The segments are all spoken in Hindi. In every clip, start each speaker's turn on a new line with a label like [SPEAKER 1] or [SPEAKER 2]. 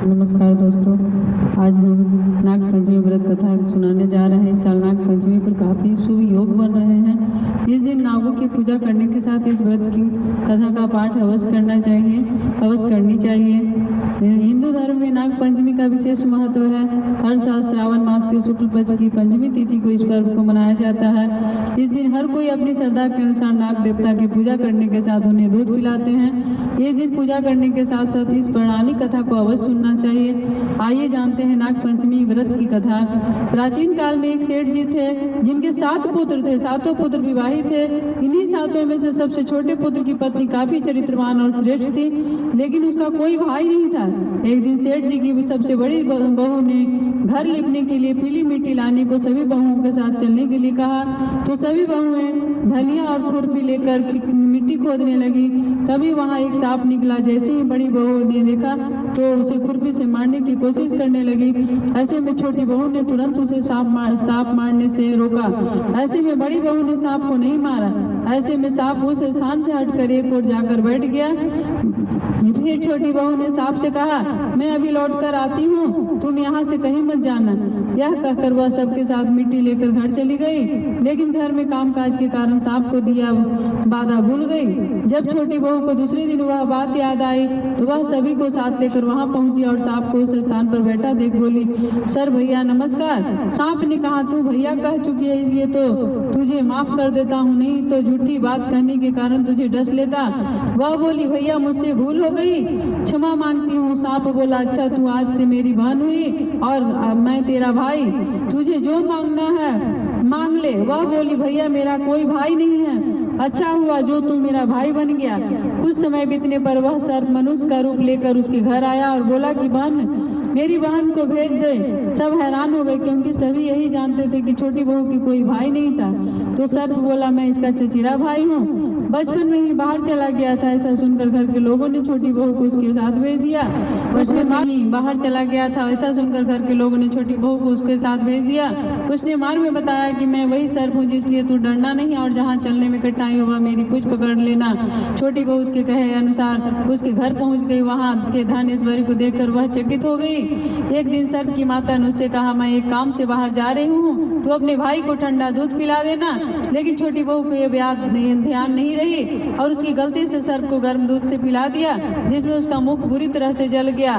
[SPEAKER 1] नमस्कार दोस्तों, आज हम नाग पंचमी व्रत कथा सुनाने जा रहे हैं। इस साल नाग पंचमी पर काफ़ी शुभ योग बन रहे हैं। इस दिन नागों की पूजा करने के साथ इस व्रत की कथा का पाठ अवश्य करनी चाहिए। हिंदू धर्म में नाग पंचमी का विशेष महत्व है। हर साल श्रावण मास के शुक्ल पक्ष की पंचमी तिथि को इस पर्व को मनाया जाता है। इस दिन हर कोई अपनी श्रद्धा के अनुसार नाग देवता की पूजा करने के साथ उन्हें दूध पिलाते हैं। ये दिन पूजा करने के साथ साथ इस पौराणिक कथा को अवश्य सुनना चाहिए। आइए जानते हैं नाग पंचमी व्रत की कथा। प्राचीन काल में एक सेठ जी थे जिनके 7 पुत्र थे। 7 पुत्र विवाहित थे। इन्हीं 7 में से सबसे छोटे पुत्र की पत्नी काफी चरित्रवान और श्रेष्ठ थी, लेकिन उसका कोई भाई नहीं था। एक दिन सेठ जी की सबसे बड़ी बहू ने घर लिपने के लिए पीली मिट्टी लाने को सभी बहुओं के साथ चलने के लिए कहा, तो सभी बहुएं धनिया और खुरपी लेकर मिट्टी खोदने लगी। तभी वहां एक सांप निकला। जैसे ही बड़ी बहू ने देखा तो उसे खुरपी से मारने की कोशिश करने लगी। ऐसे में छोटी बहू ने तुरंत उसे सांप मारने से रोका। ऐसे में बड़ी बहू ने सांप को नहीं मारा। ऐसे में सांप उस स्थान से हटकर एक ओर जाकर बैठ गया। फिर छोटी बहू ने सांप से कहा, मैं अभी लौट कर आती हूँ, तुम यहाँ से कहीं मत जाना। यह कहकर वह सबके साथ मिट्टी लेकर घर चली गई, लेकिन घर में कामकाज के कारण सांप को दिया बाधा भूल गई। जब छोटी बहू को दूसरे दिन वह बात याद आई तो वह सभी को साथ लेकर वहां पहुंची और सांप को उस स्थान पर बैठा देख बोली, सर भैया नमस्कार। सांप ने कहा, तू भैया कह चुकी है इसलिए तो तुझे माफ कर देता हूँ, नहीं तो झूठी बात कहने के कारण तुझे डस लेता। वह बोली, भैया मुझसे भूल हो गई, क्षमा मांगती हूँ। सांप बोला, अच्छा तू आज से मेरी बहन हुई और मैं तेरा भाई, तुझे जो मांगना है मांग ले। वह बोली, भैया मेरा कोई भाई नहीं है, अच्छा हुआ जो तू मेरा भाई बन गया। कुछ समय बीतने पर वह सर्प मनुष्य का रूप लेकर उसके घर आया और बोला कि बहन मेरी बहन को भेज दे। सब हैरान हो गए क्योंकि सभी यही जानते थे कि छोटी बहू की कोई भाई नहीं था। तो सर्प बोला, मैं इसका चचेरा भाई हूँ, बचपन में ही बाहर चला गया था। ऐसा सुनकर घर के लोगों ने छोटी बहू को उसके साथ भेज दिया। बचपन में ही बाहर चला गया था, ऐसा सुनकर घर के लोगों ने छोटी बहू को उसके साथ भेज दिया। उसने मार्ग में बताया कि मैं वही सर्प हूँ, जिसलिए तू डरना नहीं और जहाँ चलने में कठिनाई हो वह मेरी पूंछ पकड़ लेना। छोटी बहू उसके कहे अनुसार उसके घर पहुँच गई। वहाँ के धन ऐश्वर्य को देखकर वह चकित हो गई। एक दिन सर्प की माता ने उससे कहा, मैं एक काम से बाहर जा रही हूँ, तू अपने भाई को ठंडा दूध पिला देना। लेकिन छोटी बहू को यह ध्यान नहीं रही और उसकी गलती से सर्प को गर्म दूध से पिला दिया, जिसमें उसका मुख बुरी तरह से जल गया।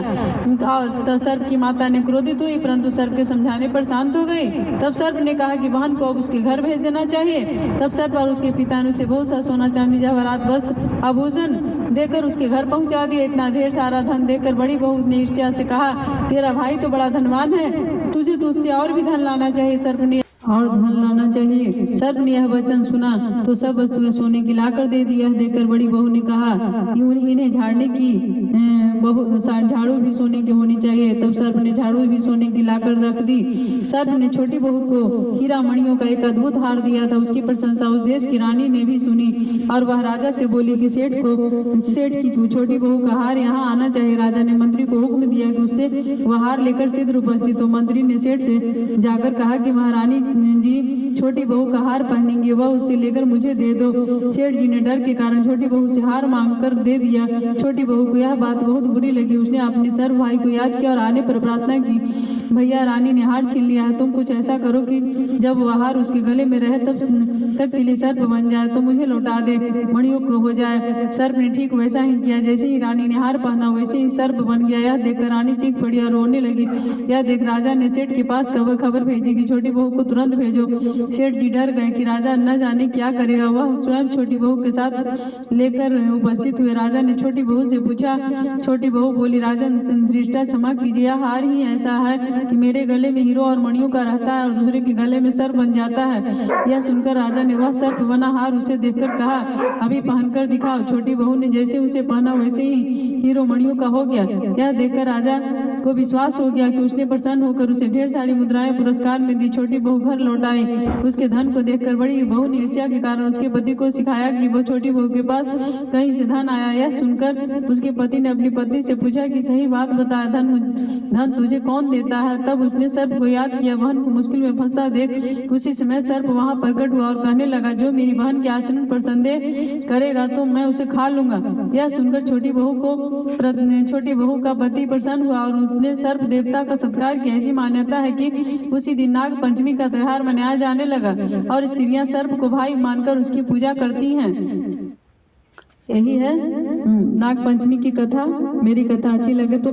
[SPEAKER 1] और सर्प की माता ने क्रोधित हुई, परंतु सर्प के समझाने पर शांत हो गई। तब सर्प ने कहा कि बहन को अब उसके घर भेज देना चाहिए। तब सर्प और उसके पिता ने उसे बहुत सा सोना चांदी जवाहरात वस्त्र आभूषण देकर उसके घर पहुंचा दिया। इतना ढेर सारा धन देखकर बड़ी बहू ने ईर्ष्या से कहा, तेरा भाई तो बड़ा धनवान है, तुझे तो उससे और भी धन लाना चाहिए। सर्प ने यह वचन सुना तो सब वस्तुएं सोने की लाकर दे दी। यह देखकर बड़ी बहू ने कहा कि इन्हें झाड़ने की झाड़ू भी सोने की होनी चाहिए। तब सर्प ने झाड़ू भी सोने की लाकर रख दी। सर्प ने छोटी बहू को हीरा मणियों का एक अद्भुत हार दिया था। उसकी प्रशंसा उस देश की रानी ने भी सुनी और वह राजा से बोली कि सेठ की छोटी बहू का हार यहाँ आना चाहिए। राजा ने मंत्री को हुक्म दिया कि उससे वह हार लेकर शीघ्र उपस्थित हो। मंत्री ने सेठ से जाकर कहा कि महारानी जी छोटी बहू का हार पहनेंगे, वह उसे लेकर मुझे दे दो। सेठ जी ने डर के कारण छोटी बहू से हार मांगकर दे दिया। छोटी बहू को यह बात बहुत बुरी लगी। उसने अपने सर्व भाई को याद किया और आने पर प्रार्थना की, भैया रानी ने हार छीन लिया है, तुम कुछ ऐसा करो कि जब वह हार उसके गले में रहे तब तक के लिए सर्प बन जाए, तो मुझे लौटा दे, मणियों को हो जाए। सर्प ने ठीक वैसा ही किया। जैसे ही रानी ने हार पहना वैसे ही सर्प बन गया। यह देखकर रानी चीख पड़ी और रोने लगी। यह देख राजा ने सेठ के पास खबर भेजी कि छोटी बहू को तुरंत भेजो। सेठ जी डर गए कि राजा न जाने क्या करेगा। वह स्वयं छोटी बहू के साथ लेकर उपस्थित हुए। राजा ने छोटी बहू से पूछा। छोटी बहू बोली, राजन दृष्टा क्षमा कीजिए, यह हार ही ऐसा है कि मेरे गले में हीरो और मणियों का रहता है और दूसरे के गले में सर्प बन जाता है। यह सुनकर राजा ने वह सर्प बना हार उसे देखकर कहा, अभी पहनकर दिखाओ। छोटी बहू ने जैसे उसे पहना वैसे ही हीरो मणियों का हो गया। यह देखकर राजा को विश्वास हो गया कि उसने प्रसन्न होकर उसे ढेर सारी मुद्राएं पुरस्कार में दी। छोटी बहू घर लौट आई। उसके धन को देखकर बड़ी बहू ने ईर्ष्या के कारण उसके पति को सिखाया कि वो छोटी बहू के पास कहीं से धन आया। यह सुनकर उसके पति ने अपनी पत्नी से पूछा कि सही बात बता, धन तुझे कौन देता है। तब उसने सर्प को याद किया। बहन को मुश्किल में फंसता देख उसी समय सर्प वहां प्रकट हुआ और कहने लगा, जो मेरी बहन के आचरण पर संदेह करेगा तो मैं उसे खा लूंगा। यह सुनकर छोटी बहू का पति प्रसन्न हुआ और उसने सर्प देवता का सत्कार किया। ऐसी मान्यता है कि उसी दिन नाग पंचमी का त्योहार मनाया जाने लगा और स्त्रियां सर्प को भाई मानकर उसकी पूजा करती हैं। यही है नाग पंचमी की कथा। मेरी कथा अच्छी लगे तो